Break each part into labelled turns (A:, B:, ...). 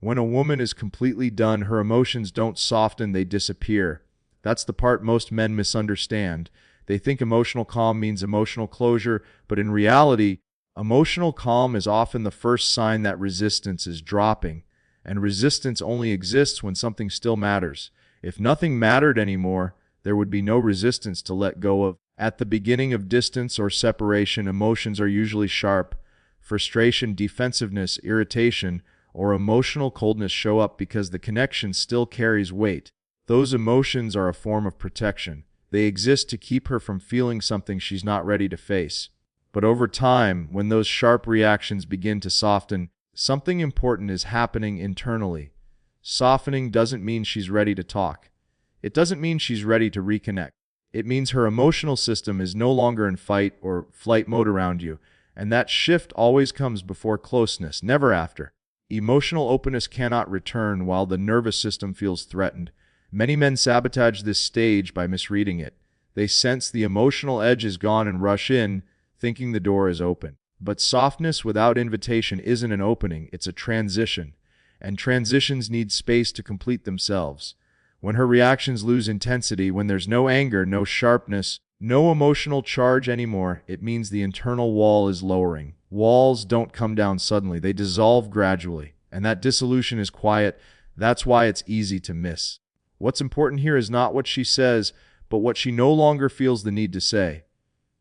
A: When a woman is completely done, her emotions don't soften, they disappear. That's the part most men misunderstand. They think emotional calm means emotional closure, but in reality, emotional calm is often the first sign that resistance is dropping. And resistance only exists when something still matters. If nothing mattered anymore, there would be no resistance to let go of. At the beginning of distance or separation, emotions are usually sharp. Frustration, defensiveness, irritation, or emotional coldness show up because the connection still carries weight. Those emotions are a form of protection. They exist to keep her from feeling something she's not ready to face. But over time, when those sharp reactions begin to soften, something important is happening internally. Softening doesn't mean she's ready to talk. It doesn't mean she's ready to reconnect. It means her emotional system is no longer in fight or flight mode around you, and that shift always comes before closeness, never after. Emotional openness cannot return while the nervous system feels threatened. Many men sabotage this stage by misreading it. They sense the emotional edge is gone and rush in, thinking the door is open. But softness without invitation isn't an opening, it's a transition. And transitions need space to complete themselves. When her reactions lose intensity, when there's no anger, no sharpness, no emotional charge anymore, it means the internal wall is lowering. Walls don't come down suddenly, they dissolve gradually. And that dissolution is quiet. That's why it's easy to miss. What's important here is not what she says, but what she no longer feels the need to say.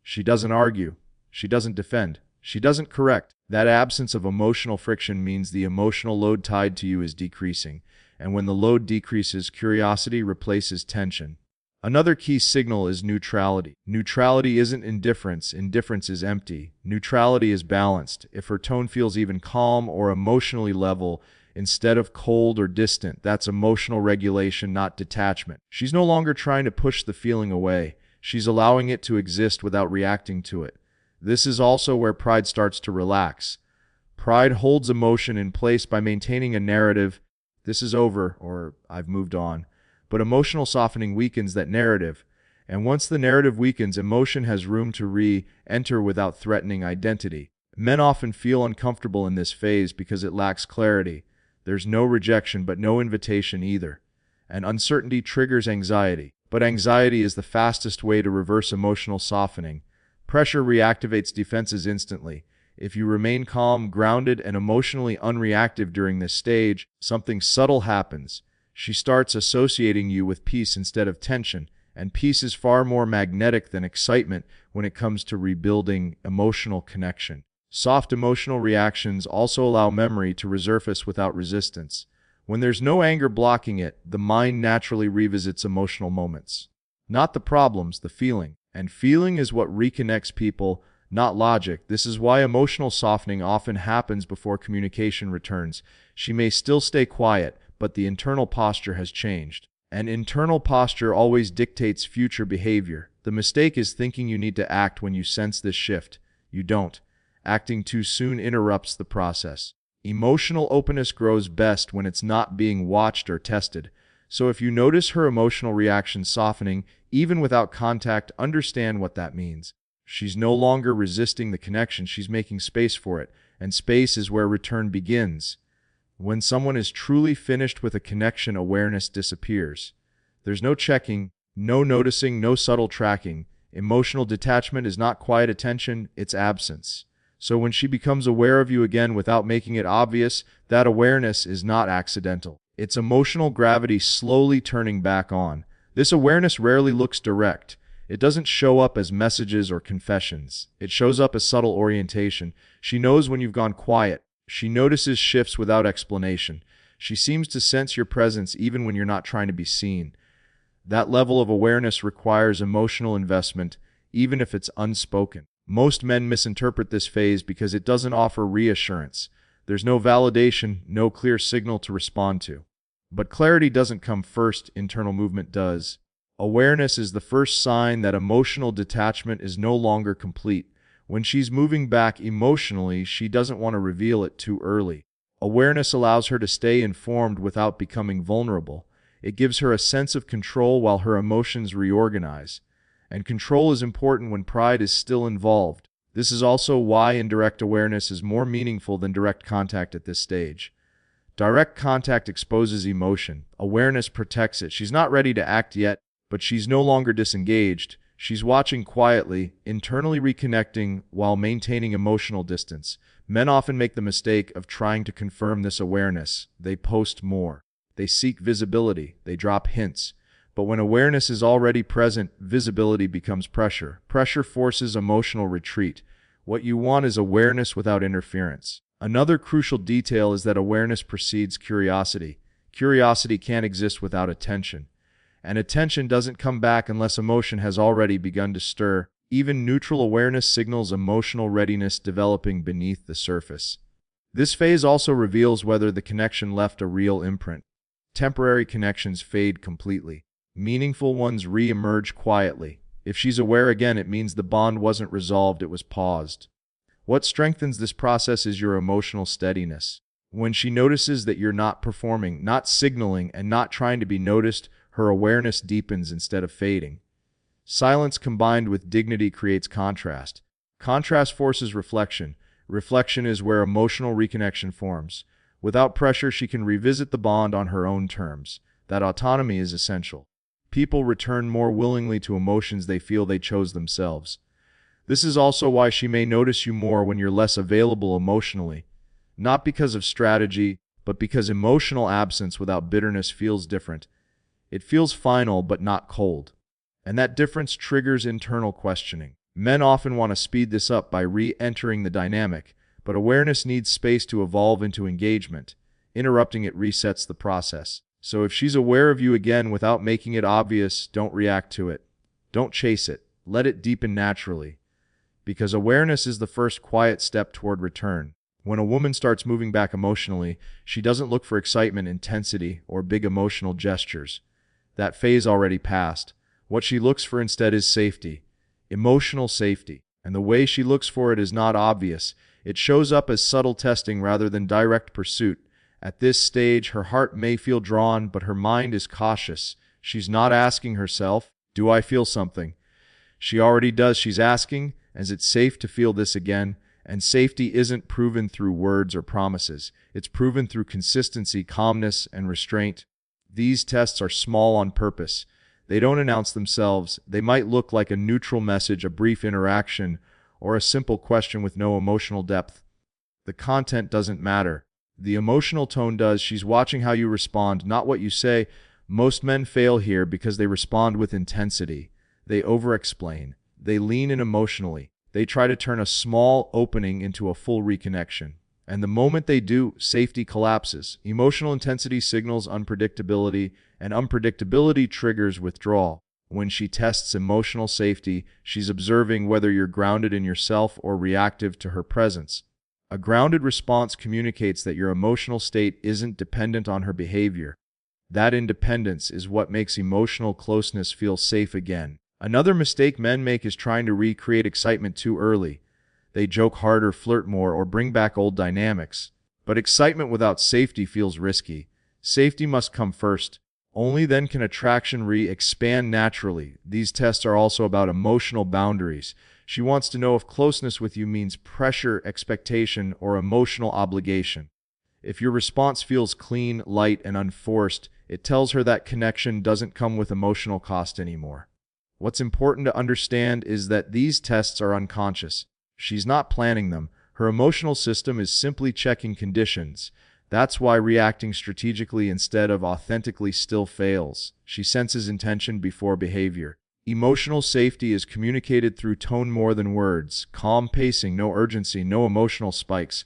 A: She doesn't argue. She doesn't defend. She doesn't correct. That absence of emotional friction means the emotional load tied to you is decreasing. And when the load decreases, curiosity replaces tension. Another key signal is neutrality. Neutrality isn't indifference. Indifference is empty. Neutrality is balanced. If her tone feels even calm or emotionally level, instead of cold or distant, that's emotional regulation, not detachment. She's no longer trying to push the feeling away. She's allowing it to exist without reacting to it. This is also where pride starts to relax. Pride holds emotion in place by maintaining a narrative, "This is over," or "I've moved on." But emotional softening weakens that narrative. And once the narrative weakens, emotion has room to re-enter without threatening identity. Men often feel uncomfortable in this phase because it lacks clarity. There's no rejection, but no invitation either. And uncertainty triggers anxiety. But anxiety is the fastest way to reverse emotional softening. Pressure reactivates defenses instantly. If you remain calm, grounded, and emotionally unreactive during this stage, something subtle happens. She starts associating you with peace instead of tension, and peace is far more magnetic than excitement when it comes to rebuilding emotional connection. Soft emotional reactions also allow memory to resurface without resistance. When there's no anger blocking it, the mind naturally revisits emotional moments. Not the problems, the feeling. And feeling is what reconnects people, not logic. This is why emotional softening often happens before communication returns. She may still stay quiet, but the internal posture has changed. And internal posture always dictates future behavior. The mistake is thinking you need to act when you sense this shift. You don't. Acting too soon interrupts the process. Emotional openness grows best when it's not being watched or tested. So if you notice her emotional reaction softening, even without contact, understand what that means. She's no longer resisting the connection, she's making space for it, and space is where return begins. When someone is truly finished with a connection, awareness disappears. There's no checking, no noticing, no subtle tracking. Emotional detachment is not quiet attention, it's absence. So when she becomes aware of you again without making it obvious, that awareness is not accidental. It's emotional gravity slowly turning back on. This awareness rarely looks direct. It doesn't show up as messages or confessions. It shows up as subtle orientation. She knows when you've gone quiet. She notices shifts without explanation. She seems to sense your presence even when you're not trying to be seen. That level of awareness requires emotional investment, even if it's unspoken. Most men misinterpret this phase because it doesn't offer reassurance. There's no validation, no clear signal to respond to. But clarity doesn't come first, internal movement does. Awareness is the first sign that emotional detachment is no longer complete. When she's moving back emotionally, she doesn't want to reveal it too early. Awareness allows her to stay informed without becoming vulnerable. It gives her a sense of control while her emotions reorganize. And control is important when pride is still involved. This is also why indirect awareness is more meaningful than direct contact at this stage. Direct contact exposes emotion. Awareness protects it. She's not ready to act yet, but she's no longer disengaged. She's watching quietly, internally reconnecting while maintaining emotional distance. Men often make the mistake of trying to confirm this awareness. They post more. They seek visibility. They drop hints. But when awareness is already present, visibility becomes pressure. Pressure forces emotional retreat. What you want is awareness without interference. Another crucial detail is that awareness precedes curiosity. Curiosity can't exist without attention. And attention doesn't come back unless emotion has already begun to stir. Even neutral awareness signals emotional readiness developing beneath the surface. This phase also reveals whether the connection left a real imprint. Temporary connections fade completely. Meaningful ones re-emerge quietly. If she's aware again, it means the bond wasn't resolved, it was paused. What strengthens this process is your emotional steadiness. When she notices that you're not performing, not signaling, and not trying to be noticed, her awareness deepens instead of fading. Silence combined with dignity creates contrast. Contrast forces reflection. Reflection is where emotional reconnection forms. Without pressure, she can revisit the bond on her own terms. That autonomy is essential. People return more willingly to emotions they feel they chose themselves. This is also why she may notice you more when you're less available emotionally. Not because of strategy, but because emotional absence without bitterness feels different. It feels final but not cold. And that difference triggers internal questioning. Men often want to speed this up by re-entering the dynamic, but awareness needs space to evolve into engagement. Interrupting it resets the process. So if she's aware of you again without making it obvious, don't react to it. Don't chase it. Let it deepen naturally. Because awareness is the first quiet step toward return. When a woman starts moving back emotionally, she doesn't look for excitement, intensity, or big emotional gestures. That phase already passed. What she looks for instead is safety. Emotional safety. And the way she looks for it is not obvious. It shows up as subtle testing rather than direct pursuit. At this stage, her heart may feel drawn, but her mind is cautious. She's not asking herself, "Do I feel something?" She already does. She's asking, "Is it safe to feel this again?" And safety isn't proven through words or promises. It's proven through consistency, calmness, and restraint. These tests are small on purpose. They don't announce themselves. They might look like a neutral message, a brief interaction, or a simple question with no emotional depth. The content doesn't matter. The emotional tone does. She's watching how you respond, not what you say. Most men fail here because they respond with intensity. They over-explain. They lean in emotionally. They try to turn a small opening into a full reconnection. And the moment they do, safety collapses. Emotional intensity signals unpredictability, and unpredictability triggers withdrawal. When she tests emotional safety, she's observing whether you're grounded in yourself or reactive to her presence. A grounded response communicates that your emotional state isn't dependent on her behavior. That independence is what makes emotional closeness feel safe again. Another mistake men make is trying to recreate excitement too early. They joke harder, flirt more, or bring back old dynamics. But excitement without safety feels risky. Safety must come first. Only then can attraction expand naturally. These tests are also about emotional boundaries. She wants to know if closeness with you means pressure, expectation, or emotional obligation. If your response feels clean, light, and unforced, it tells her that connection doesn't come with emotional cost anymore. What's important to understand is that these tests are unconscious. She's not planning them. Her emotional system is simply checking conditions. That's why reacting strategically instead of authentically still fails. She senses intention before behavior. Emotional safety is communicated through tone more than words. Calm pacing, no urgency, no emotional spikes.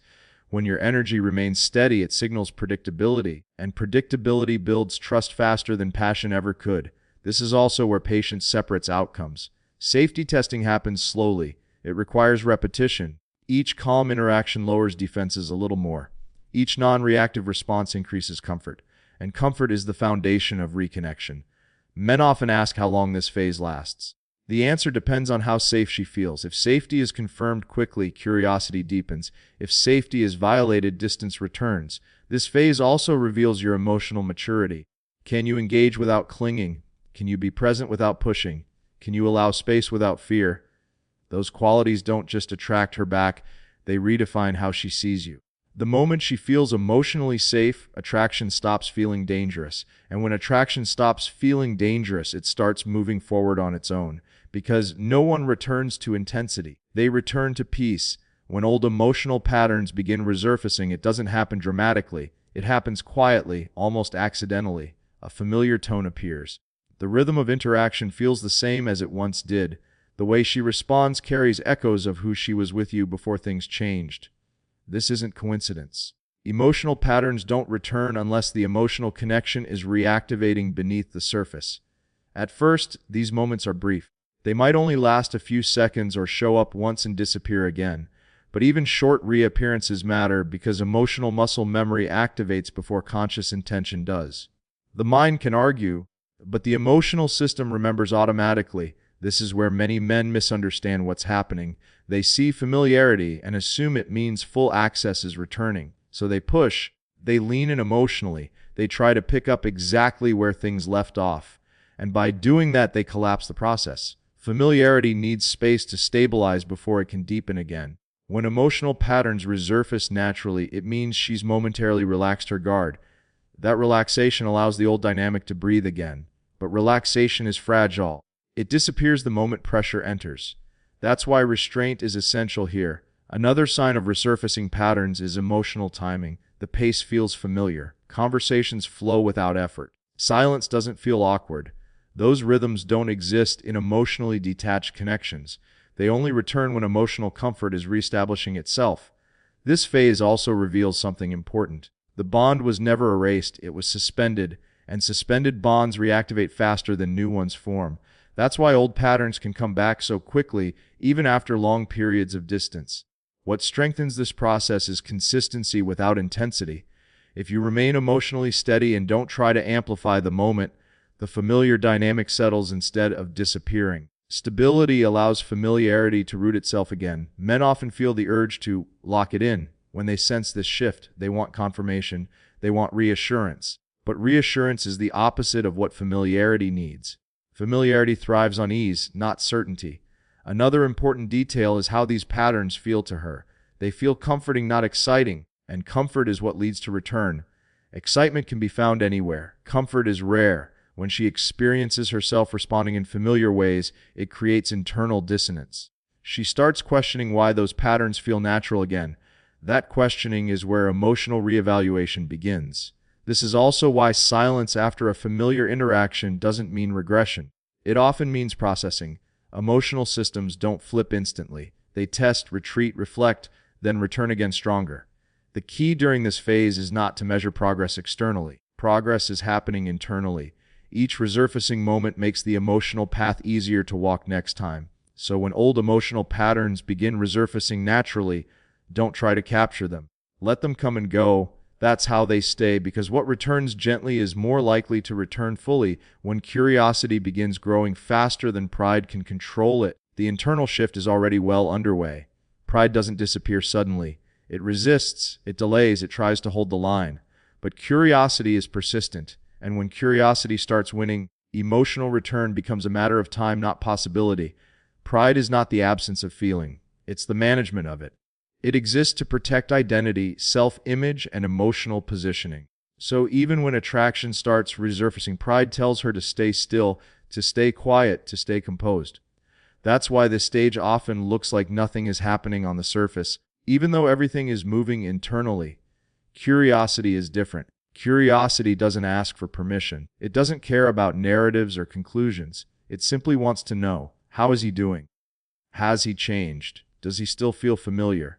A: When your energy remains steady, it signals predictability, and predictability builds trust faster than passion ever could. This is also where patience separates outcomes. Safety testing happens slowly. It requires repetition. Each calm interaction lowers defenses a little more. Each non-reactive response increases comfort, and comfort is the foundation of reconnection. Men often ask how long this phase lasts. The answer depends on how safe she feels. If safety is confirmed quickly, curiosity deepens. If safety is violated, distance returns. This phase also reveals your emotional maturity. Can you engage without clinging? Can you be present without pushing? Can you allow space without fear? Those qualities don't just attract her back, they redefine how she sees you. The moment she feels emotionally safe, attraction stops feeling dangerous. And when attraction stops feeling dangerous, it starts moving forward on its own. Because no one returns to intensity. They return to peace. When old emotional patterns begin resurfacing, it doesn't happen dramatically. It happens quietly, almost accidentally. A familiar tone appears. The rhythm of interaction feels the same as it once did. The way she responds carries echoes of who she was with you before things changed. This isn't coincidence. Emotional patterns don't return unless the emotional connection is reactivating beneath the surface. At first, these moments are brief. They might only last a few seconds or show up once and disappear again. But even short reappearances matter because emotional muscle memory activates before conscious intention does. The mind can argue, but the emotional system remembers automatically. This is where many men misunderstand what's happening. They see familiarity and assume it means full access is returning. So they push, they lean in emotionally, they try to pick up exactly where things left off. And by doing that, they collapse the process. Familiarity needs space to stabilize before it can deepen again. When emotional patterns resurface naturally, it means she's momentarily relaxed her guard. That relaxation allows the old dynamic to breathe again. But relaxation is fragile. It disappears the moment pressure enters. That's why restraint is essential here. Another sign of resurfacing patterns is emotional timing. The pace feels familiar. Conversations flow without effort. Silence doesn't feel awkward. Those rhythms don't exist in emotionally detached connections. They only return when emotional comfort is reestablishing itself. This phase also reveals something important. The bond was never erased, it was suspended, and suspended bonds reactivate faster than new ones form. That's why old patterns can come back so quickly, even after long periods of distance. What strengthens this process is consistency without intensity. If you remain emotionally steady and don't try to amplify the moment, the familiar dynamic settles instead of disappearing. Stability allows familiarity to root itself again. Men often feel the urge to lock it in. When they sense this shift, they want confirmation, they want reassurance. But reassurance is the opposite of what familiarity needs. Familiarity thrives on ease, not certainty. Another important detail is how these patterns feel to her. They feel comforting, not exciting, and comfort is what leads to return. Excitement can be found anywhere. Comfort is rare. When she experiences herself responding in familiar ways, it creates internal dissonance. She starts questioning why those patterns feel natural again. That questioning is where emotional reevaluation begins. This is also why silence after a familiar interaction doesn't mean regression. It often means processing. Emotional systems don't flip instantly. They test, retreat, reflect, then return again stronger. The key during this phase is not to measure progress externally. Progress is happening internally. Each resurfacing moment makes the emotional path easier to walk next time. So when old emotional patterns begin resurfacing naturally, don't try to capture them. Let them come and go. That's how they stay, because what returns gently is more likely to return fully. When curiosity begins growing faster than pride can control it, the internal shift is already well underway. Pride doesn't disappear suddenly. It resists, it delays, it tries to hold the line. But curiosity is persistent, and when curiosity starts winning, emotional return becomes a matter of time, not possibility. Pride is not the absence of feeling, it's the management of it. It exists to protect identity, self-image, and emotional positioning. So even when attraction starts resurfacing, pride tells her to stay still, to stay quiet, to stay composed. That's why this stage often looks like nothing is happening on the surface, even though everything is moving internally. Curiosity is different. Curiosity doesn't ask for permission. It doesn't care about narratives or conclusions. It simply wants to know, how is he doing? Has he changed? Does he still feel familiar?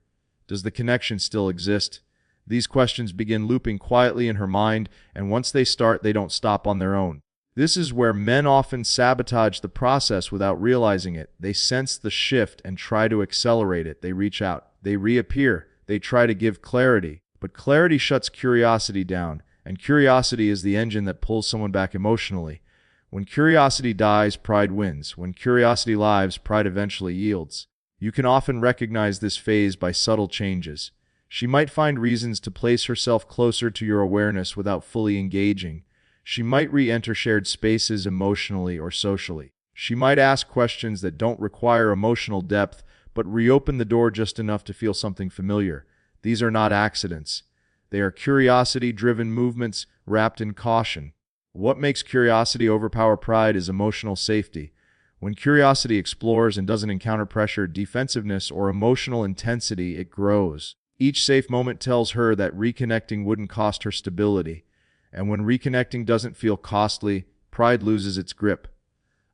A: Does the connection still exist? These questions begin looping quietly in her mind, and once they start, they don't stop on their own. This is where men often sabotage the process without realizing it. They sense the shift and try to accelerate it. They reach out. They reappear. They try to give clarity. But clarity shuts curiosity down, and curiosity is the engine that pulls someone back emotionally. When curiosity dies, pride wins. When curiosity lives, pride eventually yields. You can often recognize this phase by subtle changes. She might find reasons to place herself closer to your awareness without fully engaging. She might re-enter shared spaces emotionally or socially. She might ask questions that don't require emotional depth, but reopen the door just enough to feel something familiar. These are not accidents. They are curiosity-driven movements wrapped in caution. What makes curiosity overpower pride is emotional safety. When curiosity explores and doesn't encounter pressure, defensiveness, or emotional intensity, it grows. Each safe moment tells her that reconnecting wouldn't cost her stability. And when reconnecting doesn't feel costly, pride loses its grip.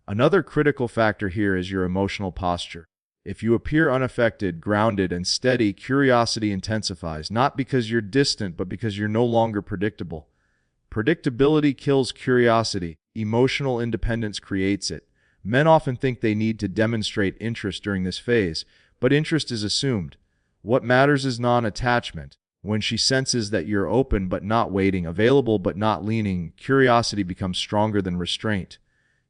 A: Another critical factor here is your emotional posture. If you appear unaffected, grounded, and steady, curiosity intensifies, not because you're distant, but because you're no longer predictable. Predictability kills curiosity. Emotional independence creates it. Men often think they need to demonstrate interest during this phase, but interest is assumed. What matters is non-attachment. When she senses that you're open but not waiting, available but not leaning, curiosity becomes stronger than restraint.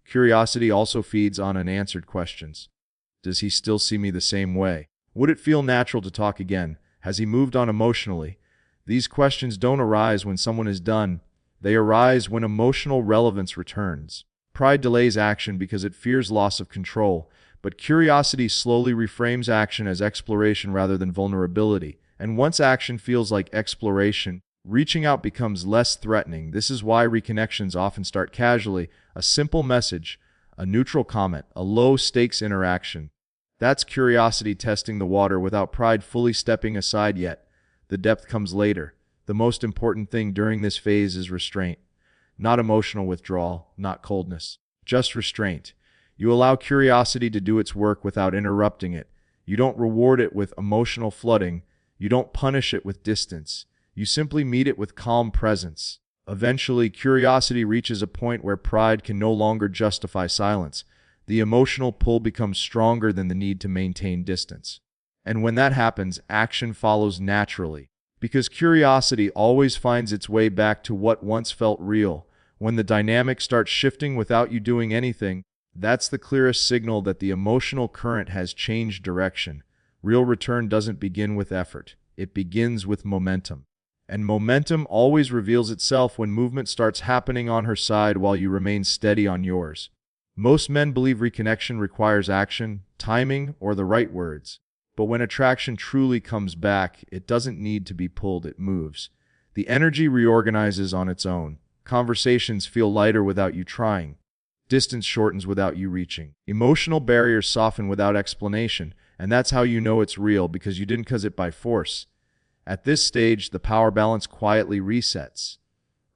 A: Curiosity also feeds on unanswered questions. Does he still see me the same way? Would it feel natural to talk again? Has he moved on emotionally? These questions don't arise when someone is done. They arise when emotional relevance returns. Pride delays action because it fears loss of control, but curiosity slowly reframes action as exploration rather than vulnerability. And once action feels like exploration, reaching out becomes less threatening. This is why reconnections often start casually. A simple message, a neutral comment, a low-stakes interaction. That's curiosity testing the water without pride fully stepping aside yet. The depth comes later. The most important thing during this phase is restraint. Not emotional withdrawal, not coldness. Just restraint. You allow curiosity to do its work without interrupting it. You don't reward it with emotional flooding. You don't punish it with distance. You simply meet it with calm presence. Eventually, curiosity reaches a point where pride can no longer justify silence. The emotional pull becomes stronger than the need to maintain distance. And when that happens, action follows naturally. Because curiosity always finds its way back to what once felt real. When the dynamic starts shifting without you doing anything, that's the clearest signal that the emotional current has changed direction. Real return doesn't begin with effort. It begins with momentum. And momentum always reveals itself when movement starts happening on her side while you remain steady on yours. Most men believe reconnection requires action, timing, or the right words. But when attraction truly comes back, it doesn't need to be pulled, it moves. The energy reorganizes on its own. Conversations feel lighter without you trying. Distance shortens without you reaching. Emotional barriers soften without explanation, and that's how you know it's real, because you didn't cause it by force. At this stage, the power balance quietly resets.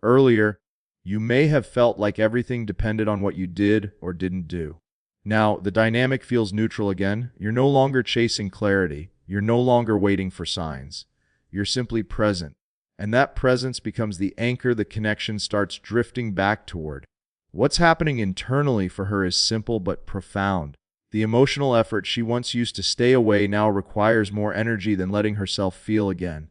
A: Earlier, you may have felt like everything depended on what you did or didn't do. Now, the dynamic feels neutral again. You're no longer chasing clarity. You're no longer waiting for signs. You're simply present. And that presence becomes the anchor the connection starts drifting back toward. What's happening internally for her is simple but profound. The emotional effort she once used to stay away now requires more energy than letting herself feel again.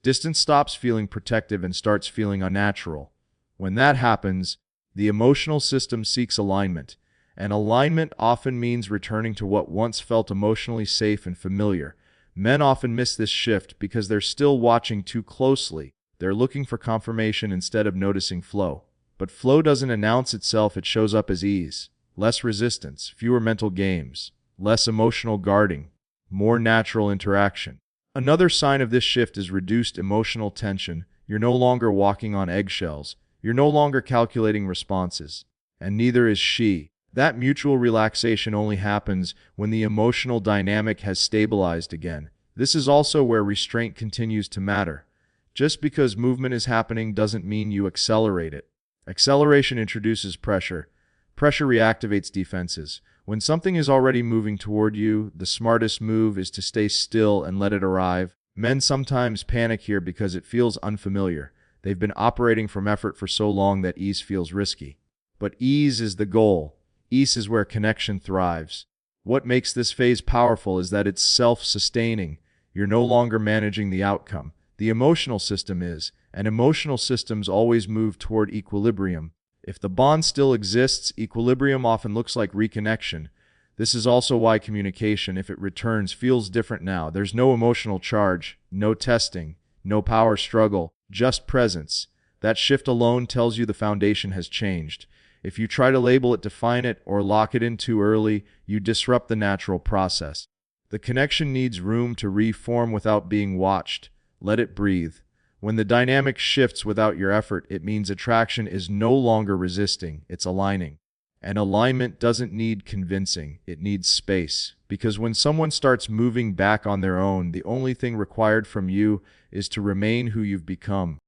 A: Distance stops feeling protective and starts feeling unnatural. When that happens, the emotional system seeks alignment. And alignment often means returning to what once felt emotionally safe and familiar. Men often miss this shift because they're still watching too closely. They're looking for confirmation instead of noticing flow. But flow doesn't announce itself, it shows up as ease. Less resistance, fewer mental games, less emotional guarding, more natural interaction. Another sign of this shift is reduced emotional tension. You're no longer walking on eggshells. You're no longer calculating responses. And neither is she. That mutual relaxation only happens when the emotional dynamic has stabilized again. This is also where restraint continues to matter. Just because movement is happening doesn't mean you accelerate it. Acceleration introduces pressure. Pressure reactivates defenses. When something is already moving toward you, the smartest move is to stay still and let it arrive. Men sometimes panic here because it feels unfamiliar. They've been operating from effort for so long that ease feels risky. But ease is the goal. Ease is where connection thrives. What makes this phase powerful is that it's self-sustaining. You're no longer managing the outcome. The emotional system is, and emotional systems always move toward equilibrium. If the bond still exists, equilibrium often looks like reconnection. This is also why communication, if it returns, feels different now. There's no emotional charge, no testing, no power struggle, just presence. That shift alone tells you the foundation has changed. If you try to label it, define it, or lock it in too early, you disrupt the natural process. The connection needs room to reform without being watched. Let it breathe. When the dynamic shifts without your effort, it means attraction is no longer resisting, it's aligning. And alignment doesn't need convincing, it needs space. Because when someone starts moving back on their own, the only thing required from you is to remain who you've become.